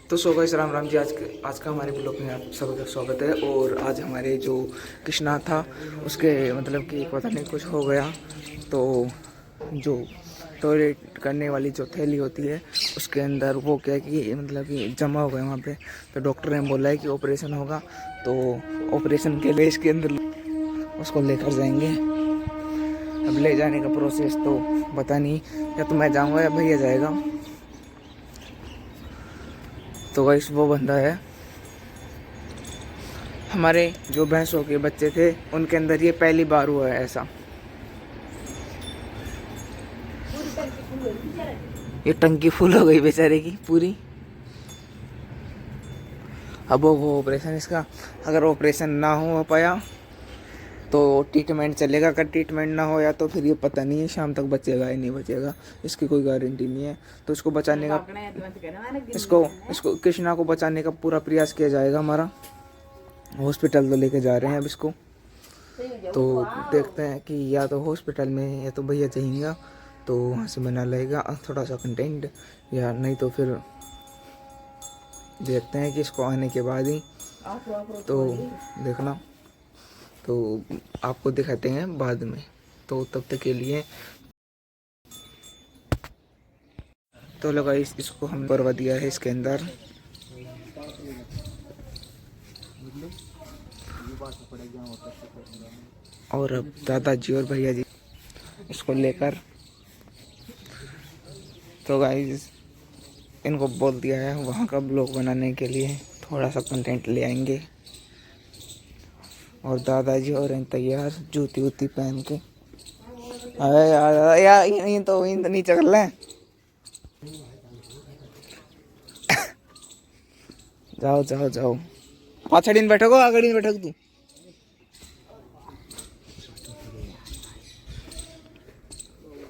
तो so guys Ram Ram ji. आज का हमारे ब्लॉग में आप सबका स्वागत है। और आज हमारे जो कृष्णा था उसके मतलब कि पता नहीं कुछ हो गया, तो जो टॉयलेट करने वाली जो थैली होती है उसके अंदर वो क्या कि मतलब कि जमा हो गया वहाँ पे। तो डॉक्टर ने बोला है कि ऑपरेशन होगा, तो ऑपरेशन के लिए इसके अंदर उसको लेकर जाएंगे। अब ले जाने का प्रोसेस तो पता नहीं, या तो मैं जाऊँगा या भैया जाएगा। तो गाइस वो बंदा है हमारे जो भैंसों के बच्चे थे उनके अंदर ये पहली बार हुआ है ऐसा। ये टंकी फुल हो गई बेचारे की पूरी। अब वो ऑपरेशन इसका, अगर ऑपरेशन ना हो पाया तो ट्रीटमेंट चलेगा, अगर ट्रीटमेंट ना हो या तो फिर ये पता नहीं है शाम तक बचेगा या नहीं बचेगा, इसकी कोई गारंटी नहीं है। तो इसको बचाने का, इसको इसको कृष्णा को बचाने का पूरा प्रयास किया जाएगा। हमारा हॉस्पिटल तो लेके जा रहे हैं अब इसको, तो देखते हैं कि या तो हॉस्पिटल में या तो भैया चाहिएगा तो वहाँ से बना लेगा थोड़ा सा कंटेंट, या नहीं तो फिर देखते हैं कि इसको आने के बाद ही तो देखना, तो आपको दिखाते हैं बाद में। तो तब तक के लिए तो लगा इसको हम करवा दिया है इसके अंदर। और अब दादाजी और भैया जी इसको लेकर, तो गाइस इनको बोल दिया है वहाँ का ब्लॉग बनाने के लिए थोड़ा सा कंटेंट ले आएंगे। और दादाजी हो रहे हैं तैयार जूती वूती पहन के। अरे यार यार ये तो नीचे कर लें। जाओ जाओ जाओ, पाछड़ी में बैठो, आगड़ी में बैठो तू।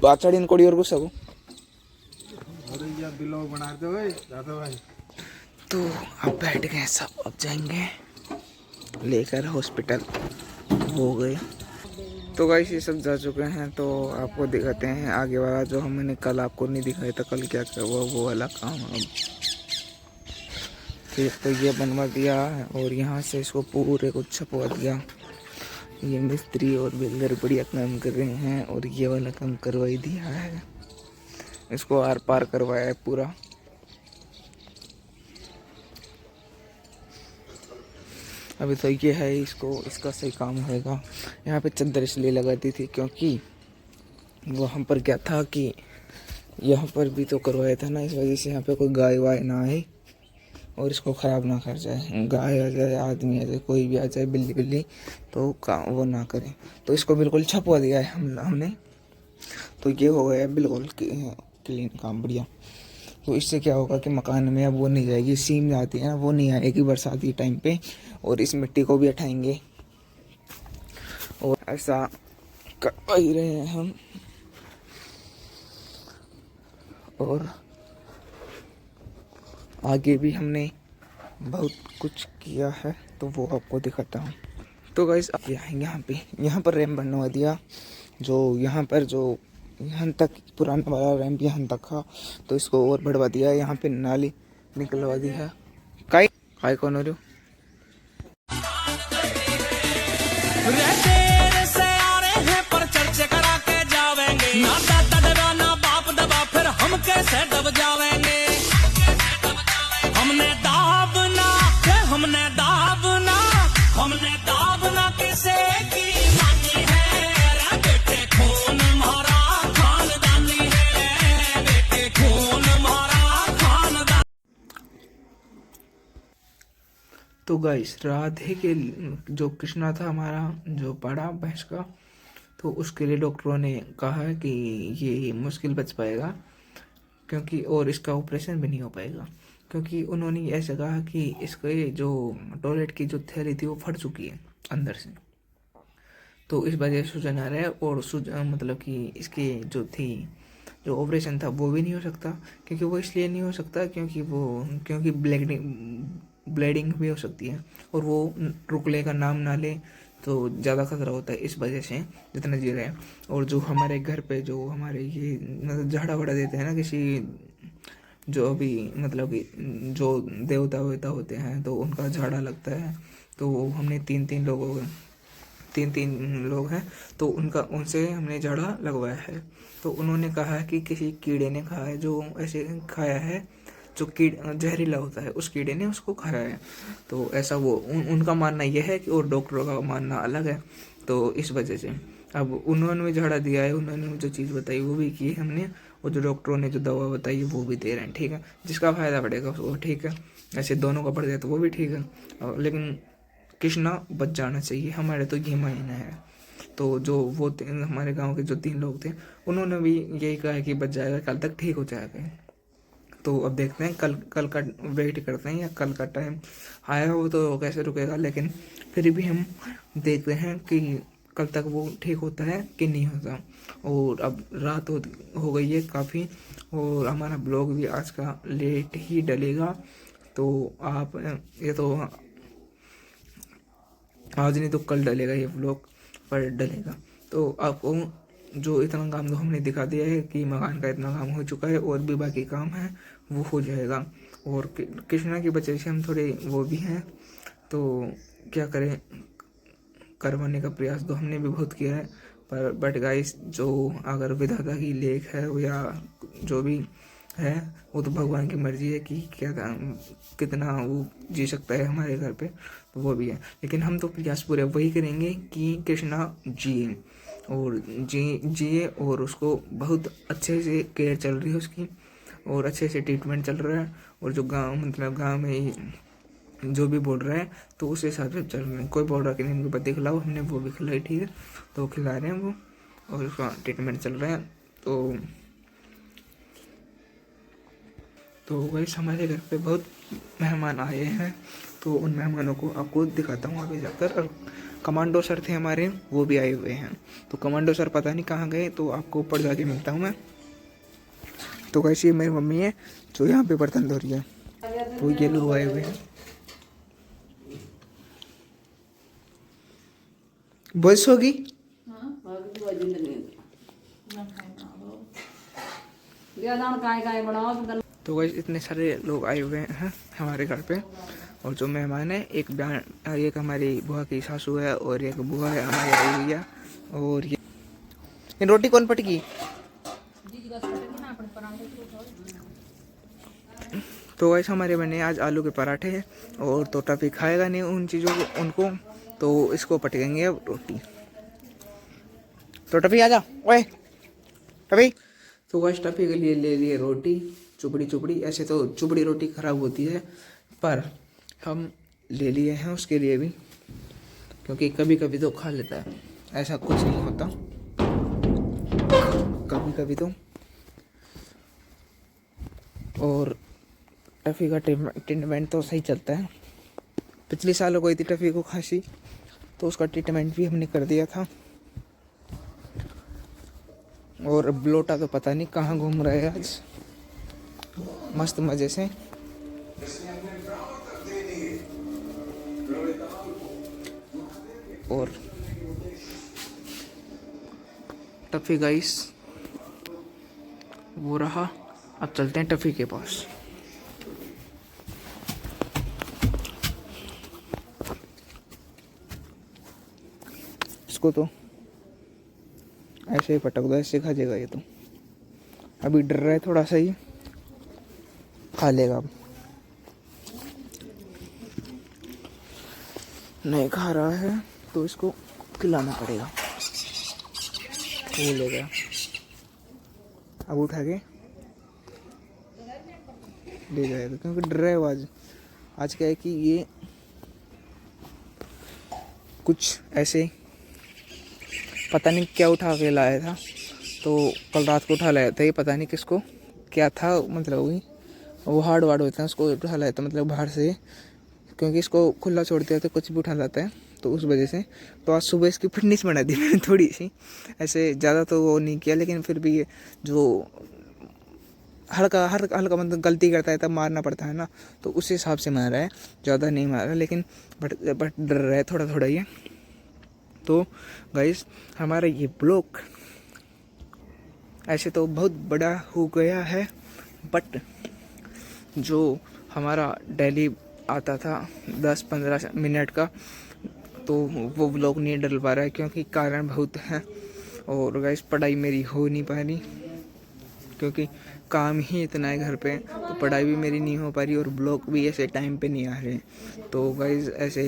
पाछड़ी कोड़ी और कुछ सबको बना दो भाई। तो अब बैठ गए सब, अब जाएंगे लेकर हॉस्पिटल। हो गए तो गाइस ये सब जा चुके हैं, तो आपको दिखाते हैं आगे वाला जो हमने कल आपको नहीं दिखाया था। कल क्या क्या हुआ वो वाला काम। अब फिर तो ये बनवा दिया और यहाँ से इसको पूरे को छपवा दिया। ये मिस्त्री और बिल्डर बढ़िया काम कर रहे हैं और ये वाला काम करवाई दिया है, इसको आर पार करवाया है पूरा। अभी तो ये है इसको, इसका सही काम होएगा। यहाँ पे चद्दर इसलिए लगा दी थी क्योंकि वहाँ पर क्या था कि यहाँ पर भी तो करवाया था ना, इस वजह से यहाँ पे कोई गाय वाय ना आए और इसको ख़राब ना कर जाए। गाय आ जाए, आदमी आ जाए, कोई भी आ जाए, बिल्ली बिल्ली, तो काम वो ना करें। तो इसको बिल्कुल छपवा दिया है हमने। तो ये हो गया बिल्कुल क्लीन काम, बढ़िया। तो इससे क्या होगा कि मकान में अब वो नहीं जाएगी, सीम आती है ना, वो नहीं आएगी बरसाती टाइम पे, और इस मिट्टी को भी हटाएंगे। और ऐसा कर ही रहे हैं हम। और आगे भी हमने बहुत कुछ किया है, तो वो आपको दिखाता हूँ। तो गाइस अब यहाँ पर रैम्प बनवा दिया, जो यहाँ पर जो यहाँ तक पुराना वाला रैम्प यहाँ तक था, तो इसको और बढ़वा दिया। यहाँ पे नाली निकलवा दी है। काय कौन हो रहे हो? तो गाइस राधे के जो कृष्णा था हमारा जो बड़ा भैंस का, तो उसके लिए डॉक्टरों ने कहा कि ये मुश्किल बच पाएगा क्योंकि, और इसका ऑपरेशन भी नहीं हो पाएगा क्योंकि उन्होंने ऐसा कहा कि इसके जो टॉयलेट की जो थैली थी वो फट चुकी है अंदर से। तो इस वजह से सूजन आ रहा है, और मतलब कि इसकी जो थी जो ऑपरेशन था वो भी नहीं हो सकता। क्योंकि वो इसलिए नहीं हो सकता क्योंकि ब्लीडिंग भी हो सकती है, और वो रुकने का नाम ना ले तो ज़्यादा खतरा होता है। इस वजह से जितना जी रहे हैं। और जो हमारे घर पे जो हमारे ये मतलब झाड़ा वाड़ा देते हैं ना किसी जो भी मतलब कि जो देवता वेवता होते हैं तो उनका झाड़ा लगता है। तो हमने तीन तीन लोग हैं तो उनसे हमने झाड़ा लगवाया है। तो उन्होंने कहा है कि किसी कीड़े ने खाया है, जो ऐसे खाया है जो जहरीला होता है, उस कीड़े ने उसको खाया है। तो ऐसा वो उनका मानना यह है कि और डॉक्टरों का मानना अलग है। तो इस वजह से अब उन्होंने भी झाड़ा दिया है, उन्होंने जो चीज़ बताई वो भी की है हमने, और जो डॉक्टरों ने जो दवा बताई है वो भी दे रहे हैं। ठीक है, जिसका फ़ायदा पड़ेगा वो ठीक है, ऐसे दोनों का पड़ जाए तो वो भी ठीक है। लेकिन कृष्णा बच जाना चाहिए, हमारे तो ये मायना है। तो जो वो हमारे गांव के जो 3 लोग थे उन्होंने भी यही कहा है कि बच जाएगा, कल तक ठीक हो जाएगा। तो अब देखते हैं, कल का वेट करते हैं, या कल का टाइम आया वो तो कैसे रुकेगा, लेकिन फिर भी हम देखते हैं कि कल तक वो ठीक होता है कि नहीं होता। और अब रात हो गई है काफ़ी, और हमारा ब्लॉग भी आज का लेट ही डलेगा। तो आप ये तो आज नहीं तो कल डलेगा ये व्लॉग, पर डलेगा। तो आपको जो इतना काम तो हमने दिखा दिया है कि मकान का इतना काम हो चुका है, और भी बाकी काम है वो हो जाएगा। और कृष्णा की वजह से हम थोड़े वो भी हैं, तो क्या करें, करवाने का प्रयास तो हमने भी बहुत किया है, पर बट गाइस जो अगर विधाता की लेख है या जो भी है वो तो भगवान की मर्जी है कि क्या कितना वो जी सकता है हमारे घर पे, तो वो भी है। लेकिन हम तो प्रयास पूरे वही करेंगे कि कृष्णा जिए, और जिए और उसको बहुत अच्छे से केयर चल रही है उसकी, और अच्छे से ट्रीटमेंट चल रहा है। और जो गांव मतलब गांव में जो भी बोल रहा है तो उस हिसाब से चल रहे हैं। कोई बोल रहा है कि नीम की पत्ती खिलाओ, हमने वो भी खिलाई, ठीक है, तो खिला रहे हैं वो, और उसका ट्रीटमेंट चल रहा है। तो वैसे हमारे घर पे बहुत मेहमान आए हैं, तो उन मेहमानों को आपको दिखाता हूँ आगे जाकर। और कमांडो सर थे हमारे, वो भी आए हुए हैं। तो कमांडो सर पता नहीं कहाँ गए, तो आपको ऊपर जाके मिलता हूँ मैं। तो कैसी मेरी मम्मी है जो यहाँ पे बर्तन धो रही है, तो ये लोग आए हुए हैं। बस होगी तो वैसे इतने सारे लोग आए हुए हैं हमारे घर पे। और जो मेहमान है, एक हमारी बुआ की सासू है, और एक बुआ है हमारी आई हुई है। और ये रोटी कौन पटकी? तो वैसे हमारे बने आज आलू के पराठे हैं, और तो टफी खाएगा नहीं उन चीज़ों को उनको, तो इसको पटकेंगे अब रोटी। तो टफी आजा, ओए टफी। तो वैसे टफी के लिए ले लिए रोटी, चुपड़ी। ऐसे तो चुपड़ी रोटी खराब होती है, पर हम ले लिए हैं उसके लिए भी, क्योंकि कभी कभी तो खा लेता है, ऐसा कुछ नहीं होता, कभी कभी तो। और टफ़ी का ट्रीटमेंट तो सही चलता है। पिछले साल हो गई थी टफ़ी को खांसी, तो उसका ट्रीटमेंट भी हमने कर दिया था। और ब्लोटा तो पता नहीं कहाँ घूम रहा है आज, मस्त मज़े से। और टफ़ी गाइस वो रहा, अब चलते हैं टफ़ी के पास। इसको तो ऐसे ही पटक दो, ऐसे खा जाएगा ये तो। अभी डर रहा है थोड़ा सा, ही खा लेगा, अब नहीं खा रहा है तो इसको खिलाना पड़ेगा। वो ले गया, अब उठा के ले जाएगा, क्योंकि डर रहा है वो आज क्या है कि ये कुछ ऐसे पता नहीं क्या उठा के लाया था, तो कल रात को उठा लाया था, ये पता नहीं किसको क्या था, मतलब वही वो हार्ड वार्ड होता है, उसको उठा लाया था मतलब बाहर से, क्योंकि इसको खुला छोड़ दिया तो कुछ भी उठा लाता है, तो उस वजह से। तो आज सुबह इसकी फिटनेस बना दी मैंने थोड़ी सी, ऐसे ज़्यादा तो वो नहीं किया, लेकिन फिर भी जो हल्का मतलब गलती करता है तब मारना पड़ता है ना, तो उस हिसाब से मारा है, ज़्यादा नहीं मारा, लेकिन बट डर रहा है थोड़ा थोड़ा ये। तो गाइस हमारा ये ब्लॉग ऐसे तो बहुत बड़ा हो गया है, बट जो हमारा डेली आता था 10-15 मिनट का, तो वो व्लॉग नहीं डल पा रहा है क्योंकि कारण बहुत है। और गाइस पढ़ाई मेरी हो नहीं पा रही क्योंकि काम ही इतना है घर पे, तो पढ़ाई भी मेरी नहीं हो पा रही और ब्लॉग भी ऐसे टाइम पे नहीं आ रहे। तो गाइस ऐसे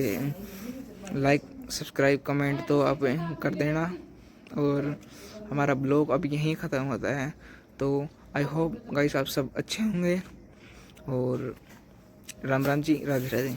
लाइक सब्सक्राइब कमेंट तो आप कर देना, और हमारा ब्लॉग अब यहीं ख़त्म होता है। तो आई होप गाइस आप सब अच्छे होंगे, और राम राम जी, राधे राधे।